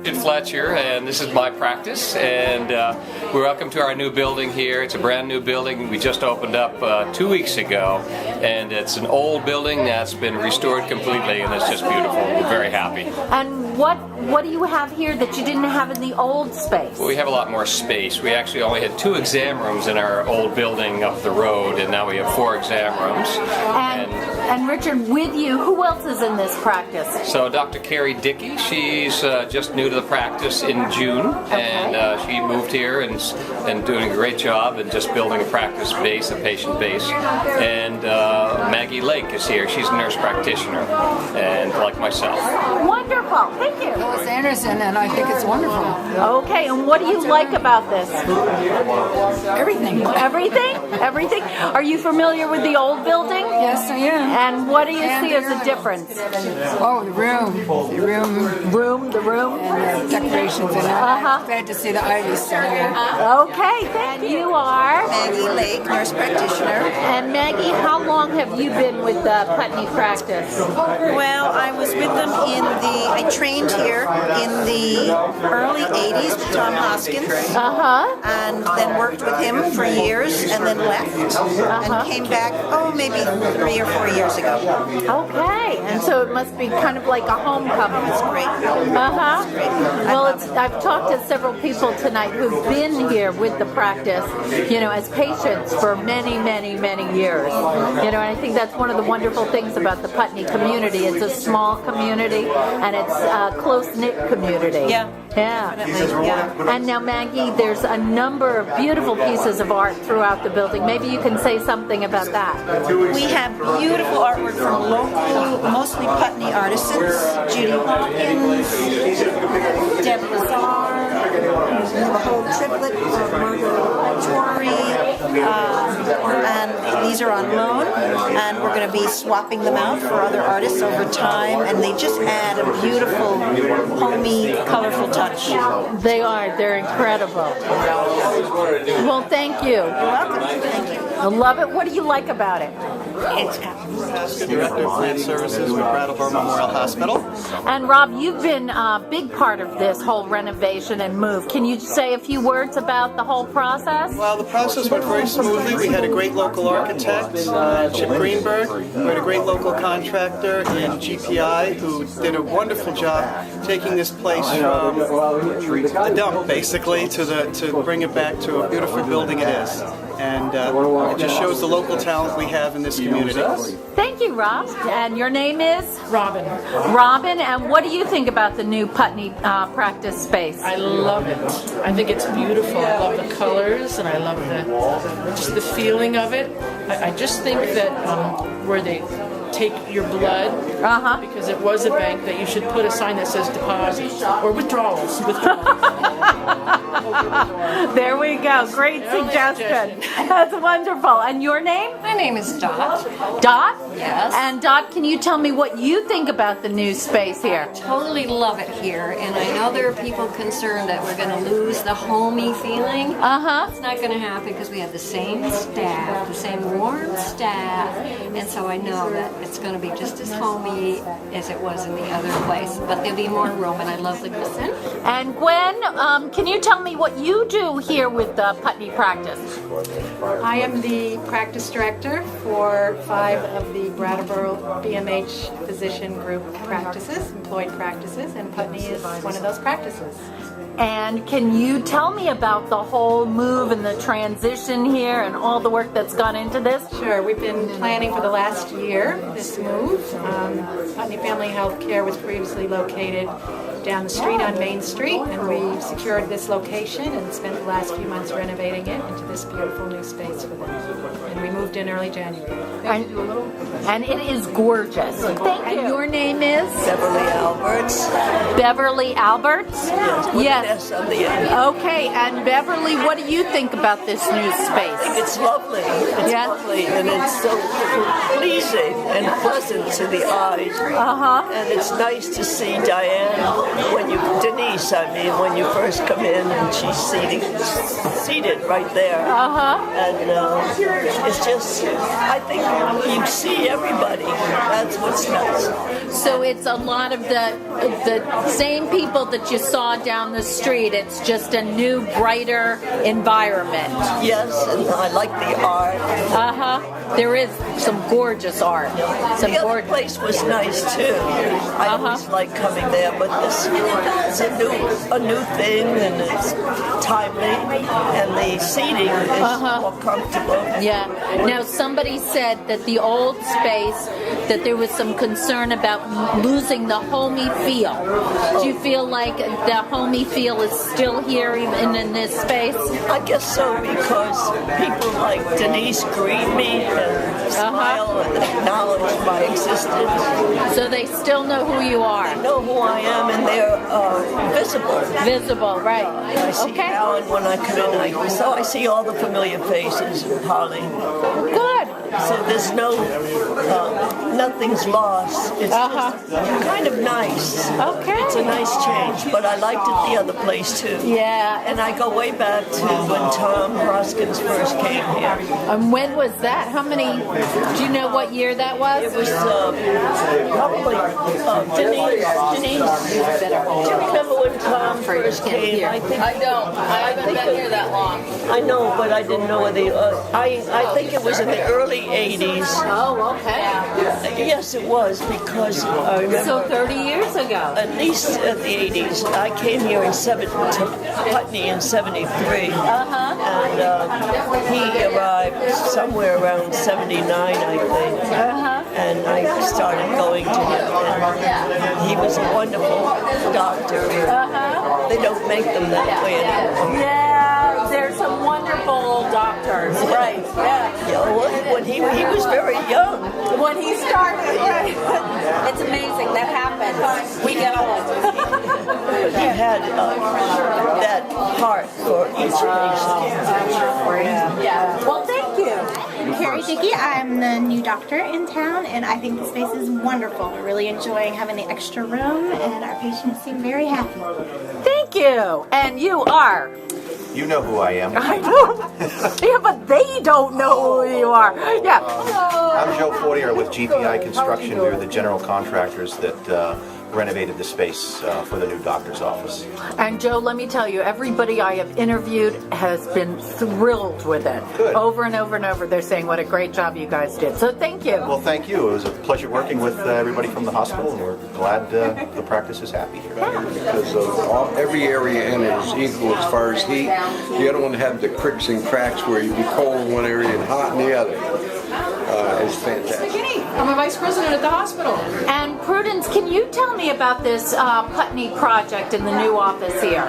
Richard Fletcher, and this is my practice, and we're welcome to our new building here. It's a brand new building. We just opened up 2 weeks ago, and it's an old building that's been restored completely, and it's just beautiful. We're very happy. And what do you have here that you didn't have in the old space? Well, we have a lot more space. We actually only had 2 exam rooms in our old building up the road, and now we have 4 exam rooms. And Richard, with you, who else is in this practice? So Dr. Carrie Dickey, she's just new to the practice in June, and she moved here and doing a great job and just building a practice base, a patient base. And Maggie Lake is here. She's a nurse practitioner, and like myself. Wonderful. Thank you. Lois Anderson, and I think it's wonderful. Okay, and what do you like about this? Everything. Everything? Everything? Are you familiar with the old building? Yes, I am. And what do you see as a difference? Oh, the room. The room? And the decorations. And I'm glad to see the ivy still here. Okay, thank you. You are? Maggie Lake, nurse practitioner. And Maggie, how long have you been with the Putney practice? Well, I was with them I trained here in the early 80s with Tom Hoskins. And then worked with him for years and then left. And came back, maybe 3 or 4 years ago. Okay, and so it must be kind of like a homecoming. It's great. It's great. Well, I've talked to several people tonight who've been here with the practice, as patients for many, many, many years. And I think that's one of the wonderful things about the Putney community. It's a small community, and it's a close-knit community. Yeah. Definitely, yeah. And now, Maggie, there's a number of beautiful pieces of art throughout the building. Maybe you can say something about that. We have beautiful artwork from local, mostly Putney artisans. Judy Hawkins, Deb Lazar, the whole triplet of Margot Torrey, and these are on loan, and we're going to be swapping them out for other artists over time, and they just add a beautiful, homey, colorful touch. They are. They're incredible. Well, thank you. You're welcome. Thank you. I love it. What do you like about it? It's got Director of Plant Services with Brattleboro Memorial Hospital. And Rob, you've been a big part of this whole renovation and move. Can you say a few words about the whole process? Well, the process went very smoothly. We had a great local architect, Chip Greenberg. We had a great local contractor in GPI who did a wonderful job taking this place from the dump, basically, to bring it back to a beautiful building it is. And it just shows the local talent we have in this community. Thank you, Rob. And your name is? Robin. Robin, and what do you think about the new Putney practice space? I love it. I think it's beautiful. I love the colors, and I love just the feeling of it. I just think that where they take your blood, because it was a bank, that you should put a sign that says deposit or withdrawals. There we go. Great suggestion. That's wonderful. And your name? My name is Dot. Dot? Yes. And Dot, can you tell me what you think about the new space here? Totally love it here, and I know there are people concerned that we're going to lose the homey feeling. It's not going to happen because we have the same staff, the same warm staff, and so I know that it's going to be just as homey as it was in the other place, but there'll be more room, and I love the glisten. And Gwen, can you tell me what you do here with the Putney practice? I am the practice director for 5 of the Brattleboro BMH physician group practices, employed practices, and Putney is one of those practices. And can you tell me about the whole move and the transition here and all the work that's gone into this? Sure, we've been planning for the last year this move. Putney Family Health Care was previously located down the street on Main Street, and we secured this location and spent the last few months renovating it into this beautiful new space for them. And we moved in early January. And it is gorgeous. Thank you. And your name is? Beverly Alberts. Beverly Alberts? Yes. On the end. Okay, and Beverly, what do you think about this new space? I think it's lovely. It's lovely, and it's so pleasing and pleasant to the eyes. And it's nice to see Diane when you first come in, and she's seated right there. And it's just, I think you see everybody. That's what's nice. So it's a lot of the same people that you saw down the street. It's just a new, brighter environment. Yes, and I like the art. There is some gorgeous art. Some The other place was nice too. I always like coming there, but this is a new thing, and it's timely, and the seating is more comfortable. Yeah. Now, somebody said that the old space, that there was some concern about losing the homey feel. Do you feel like the homey feel is still here even in this space? I guess so, because people like Denise greet me and smile and acknowledge my existence. So they still know who you are. They know who I am, and they're visible. Visible, right. I see Alan when I come in. So I see all the familiar faces, Holly. Good. So there's nothing's lost. It's just kind of nice. Okay. It's a nice change, but I liked it the other place too. Yeah. And I go way back to when Tom Hoskins first came here. And when was that? How many? Do you know what year that was? It was probably Denise. Do you remember when Tom first came? I don't. I haven't been here that long. I know, but I didn't know whether. I think it was in the early 80s. Oh, okay. Yes, it was, because I remember. So 30 years ago. At least at the 80s. I came here to Putney in 73. And he arrived somewhere around 79, I think. And I started going to him. And he was a wonderful doctor. They don't make them that way anymore. Yeah, there's some wonderful doctors. Right, yeah. When he was very young. When he started, right. It's amazing. That happens. We get old. He had that heart for each patient. Yeah. Well, thank you. I'm Carrie Dickey. I'm the new doctor in town, and I think the space is wonderful. We're really enjoying having the extra room, and our patients seem very happy. Thank you. And you are? You know who I am. I do. Yeah, but they don't know who you are. Yeah. I'm Joe Fortier with GPI Construction. We're the general contractors that renovated the space for the new doctor's office. And Joe, let me tell you, everybody I have interviewed has been thrilled with it. Good. Over and over and over, they're saying what a great job you guys did. So thank you. Well, thank you. It was a pleasure working with everybody from the hospital, and we're glad the practice is happy here. Because of every area in it is equal as far as heat. You don't want to have the cricks and cracks where you be cold in one area and hot in the other. It's fantastic. I'm a vice president at the hospital. And Prudence, can you tell me about this Putney project in the new office here?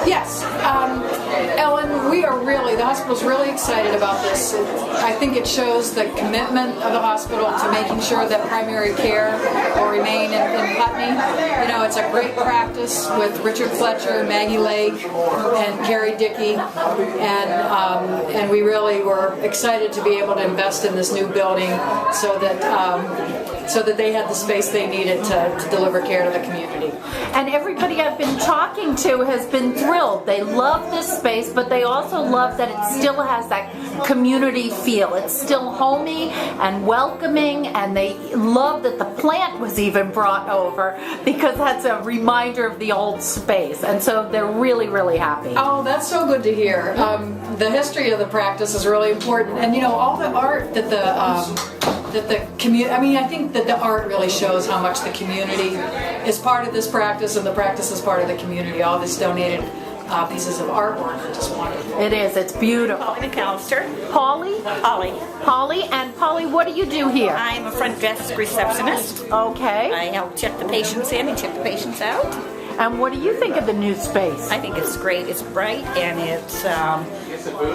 Yes, Ellen, the hospital's really excited about this. I think it shows the commitment of the hospital to making sure that primary care will remain in Putney. You know, it's a great practice with Richard Fletcher, Maggie Lake, and Carrie Dickey, and we really were excited to be able to invest in this new building so that they had the space they needed to deliver care to the community. And everybody I've been talking to has been thrilled. They love this space, but they also love that it still has that community feel. It's still homey and welcoming, and they love that the plant was even brought over because that's a reminder of the old space. And so they're really, really happy. Oh, that's so good to hear. The history of the practice is really important, and you know, all the art that the community. I mean, I think that the art really shows how much the community is part of this practice, and the practice is part of the community. All this donated pieces of artwork are just wonderful. It is. It's beautiful. Polly McAllister. Polly? Polly. And Polly, what do you do here? I'm a front desk receptionist. Okay. I help check the patients in and check the patients out. And what do you think of the new space? I think it's great. It's bright and it's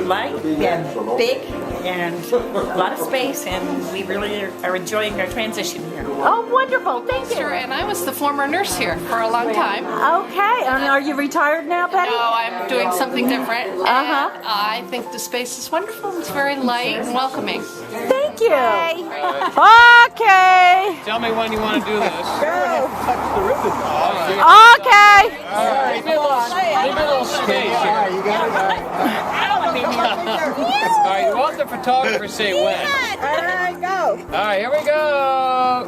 light and big and a lot of space, and we really are enjoying our transition here. Oh, wonderful. Thank you. Sure, and I was the former nurse here for a long time. Okay. And are you retired now, Betty? No, I'm doing something different. And I think the space is wonderful. It's very light and welcoming. Thank you. Okay. Tell me when you want to do this. Okay. All right. Leave me a little space here. You got it. All right, what does the photographer say when? All right, go. All right, here we go.